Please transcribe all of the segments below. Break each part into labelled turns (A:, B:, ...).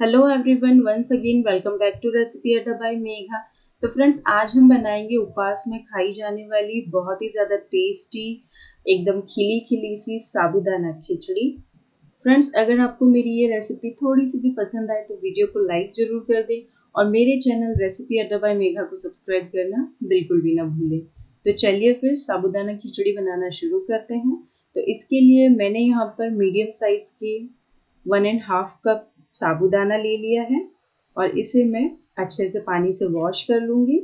A: Hello everyone, once again welcome back to recipe Adda by Megha. तो friends, आज हम बनाएंगे उपवास में खाई जाने वाली बहुत ही ज़्यादा टेस्टी एकदम खिली खिली सी साबूदाना खिचड़ी। फ्रेंड्स, अगर आपको मेरी ये रेसिपी थोड़ी सी भी पसंद आए तो वीडियो को लाइक ज़रूर कर दें और मेरे channel recipe Adda by Megha को सब्सक्राइब करना बिल्कुल भी ना भूलें। तो चलिए फिर साबूदाना खिचड़ी बनाना शुरू करते हैं। तो इसके लिए मैंने यहाँ पर मीडियम साइज़ की 1.5 कप साबूदाना ले लिया है और इसे मैं अच्छे से पानी से वॉश कर लूँगी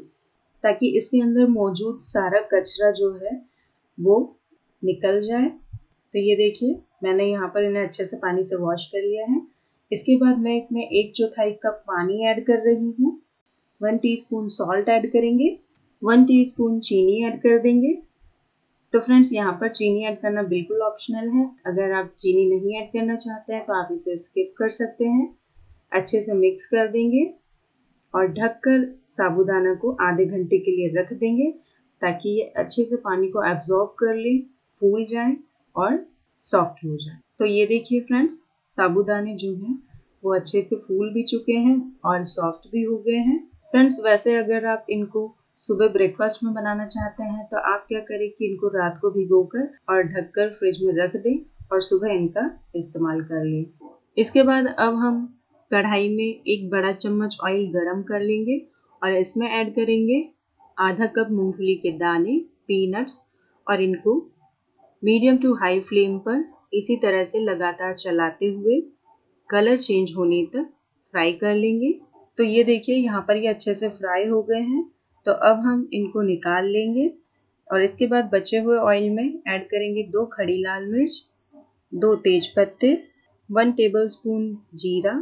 A: ताकि इसके अंदर मौजूद सारा कचरा जो है वो निकल जाए। तो ये देखिए, मैंने यहाँ पर इन्हें अच्छे से पानी से वॉश कर लिया है। इसके बाद मैं इसमें 1/4 कप पानी ऐड कर रही हूँ। 1 टीस्पून सॉल्ट ऐड करेंगे, 1 टीस्पून चीनी ऐड कर देंगे। तो फ्रेंड्स, यहाँ पर चीनी ऐड करना बिल्कुल ऑप्शनल है। अगर आप चीनी नहीं ऐड करना चाहते हैं तो आप इसे स्किप कर सकते हैं। अच्छे से मिक्स कर देंगे और ढककर साबूदाना को आधे घंटे के लिए रख देंगे ताकि ये अच्छे से पानी को एब्जॉर्ब कर ले, फूल जाए और सॉफ्ट हो जाए। तो ये देखिए फ्रेंड्स, साबूदाने जो हैं वो अच्छे से फूल भी चुके हैं और सॉफ्ट भी हो गए हैं। फ्रेंड्स, वैसे अगर आप इनको सुबह ब्रेकफास्ट में बनाना चाहते हैं तो आप क्या करें कि इनको रात को भिगोकर और ढककर फ्रिज में रख दें और सुबह इनका इस्तेमाल कर लें। इसके बाद अब हम कढ़ाई में 1 बड़ा चम्मच ऑयल गरम कर लेंगे और इसमें ऐड करेंगे आधा कप मूंगफली के दाने, पीनट्स, और इनको मीडियम टू हाई फ्लेम पर इसी तरह से लगातार चलाते हुए कलर चेंज होने तक फ्राई कर लेंगे। तो ये देखिए, यहाँ पर ये अच्छे से फ्राई हो गए हैं। तो अब हम इनको निकाल लेंगे और इसके बाद बचे हुए ऑयल में ऐड करेंगे 2 खड़ी लाल मिर्च, 2 तेज पत्ते, 1 टेबलस्पून जीरा,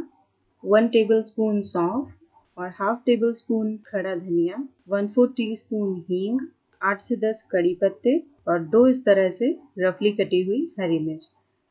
A: 1 टेबलस्पून सौंफ और हाफ टेबल स्पून खड़ा धनिया, 1/4 टीस्पून हींग, 8 से 10 कड़ी पत्ते और 2 इस तरह से रफली कटी हुई हरी मिर्च।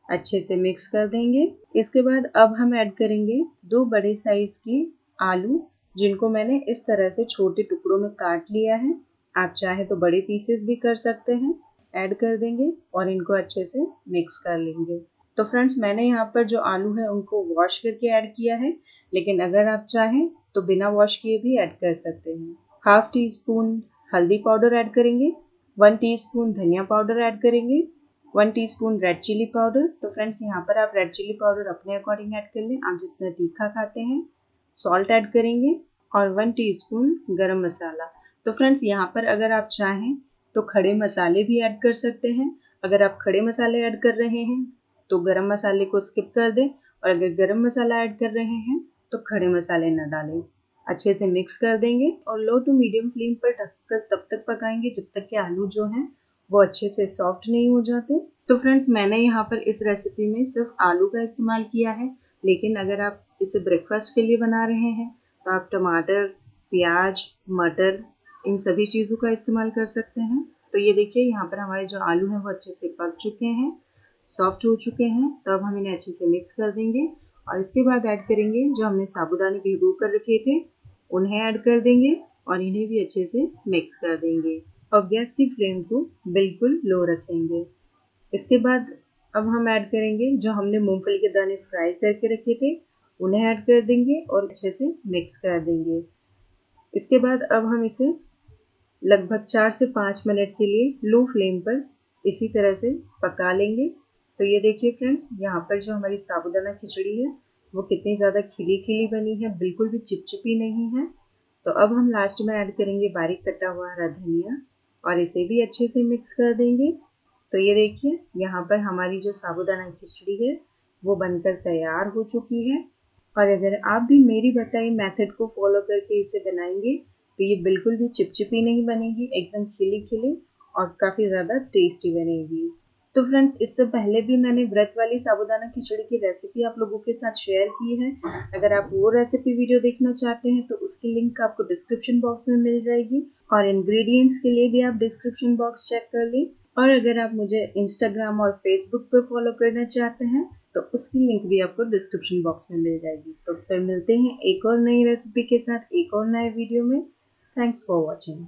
A: अच्छे से मिक्स कर देंगे। इसके बाद अब हम ऐड करेंगे 2 बड़े साइज की आलू, जिनको मैंने इस तरह से छोटे टुकड़ों में काट लिया है। आप चाहे तो बड़े पीसेस भी कर सकते हैं। ऐड कर देंगे और इनको अच्छे से मिक्स कर लेंगे। तो फ्रेंड्स, मैंने यहाँ पर जो आलू है उनको वॉश करके ऐड किया है, लेकिन अगर आप चाहें तो बिना वॉश किए भी ऐड कर सकते हैं। हाफ टी स्पून हल्दी पाउडर ऐड करेंगे, 1 टीस्पून धनिया पाउडर ऐड करेंगे, 1 टीस्पून रेड चिली पाउडर। तो फ्रेंड्स, यहाँ पर आप रेड चिली पाउडर अपने अकॉर्डिंग ऐड कर लें, आप जितना तीखा खाते हैं। सॉल्ट ऐड करेंगे और 1 टीस्पून गरम मसाला। तो फ्रेंड्स, यहाँ पर अगर आप चाहें तो खड़े मसाले भी ऐड कर सकते हैं। अगर आप खड़े मसाले ऐड कर रहे हैं तो गरम मसाले को स्किप कर दें और अगर गरम मसाला ऐड कर रहे हैं तो खड़े मसाले न डालें। अच्छे से मिक्स कर देंगे और लो टू मीडियम फ्लेम पर ढककर तब तक पकाएंगे जब तक कि आलू जो हैं वो अच्छे से सॉफ्ट नहीं हो जाते। तो फ्रेंड्स, मैंने यहाँ पर इस रेसिपी में सिर्फ आलू का इस्तेमाल किया है, लेकिन अगर आप इसे ब्रेकफास्ट के लिए बना रहे हैं तो आप टमाटर, प्याज, मटर, इन सभी चीज़ों का इस्तेमाल कर सकते हैं। तो ये देखिए, यहाँ पर हमारे जो आलू हैं वो अच्छे से पक चुके हैं, सॉफ्ट हो चुके हैं। तो अब हम इन्हें अच्छे से मिक्स कर देंगे और इसके बाद ऐड करेंगे जो हमने साबूदाने भिगो कर रखे थे, उन्हें ऐड कर देंगे और इन्हें भी अच्छे से मिक्स कर देंगे और गैस की फ्लेम को बिल्कुल लो रखेंगे। इसके बाद अब हम ऐड करेंगे जो हमने मूंगफली के दाने फ्राई करके रखे थे, उन्हें ऐड कर देंगे और अच्छे से मिक्स कर देंगे। इसके बाद अब हम इसे लगभग 4 से 5 मिनट के लिए लो फ्लेम पर इसी तरह से पका लेंगे। तो ये देखिए फ्रेंड्स, यहाँ पर जो हमारी साबूदाना खिचड़ी है वो कितनी ज़्यादा खिली खिली बनी है, बिल्कुल भी चिपचिपी नहीं है। तो अब हम लास्ट में ऐड करेंगे बारीक कटा हुआ हरा धनिया और इसे भी अच्छे से मिक्स कर देंगे। तो ये देखिए, यहाँ पर हमारी जो साबूदाना खिचड़ी है वो बनकर तैयार हो चुकी है। और अगर आप भी मेरी बताई मेथड को फॉलो करके इसे बनाएंगे तो ये बिल्कुल भी चिपचिपी नहीं बनेगी, एकदम खिली खिली और काफ़ी ज़्यादा टेस्टी बनेगी। तो फ्रेंड्स, इससे पहले भी मैंने व्रत वाली साबूदाना खिचड़ी की रेसिपी आप लोगों के साथ शेयर की है। अगर आप वो रेसिपी वीडियो देखना चाहते हैं तो उसकी लिंक आपको डिस्क्रिप्शन बॉक्स में मिल जाएगी और इंग्रेडिएंट्स के लिए भी आप डिस्क्रिप्शन बॉक्स चेक कर लें। और अगर आप मुझे इंस्टाग्राम और फेसबुक पर फॉलो करना चाहते हैं तो उसकी लिंक भी आपको डिस्क्रिप्शन बॉक्स में मिल जाएगी। तो फिर मिलते हैं एक और नई रेसिपी के साथ एक और नए वीडियो में। Thanks for watching.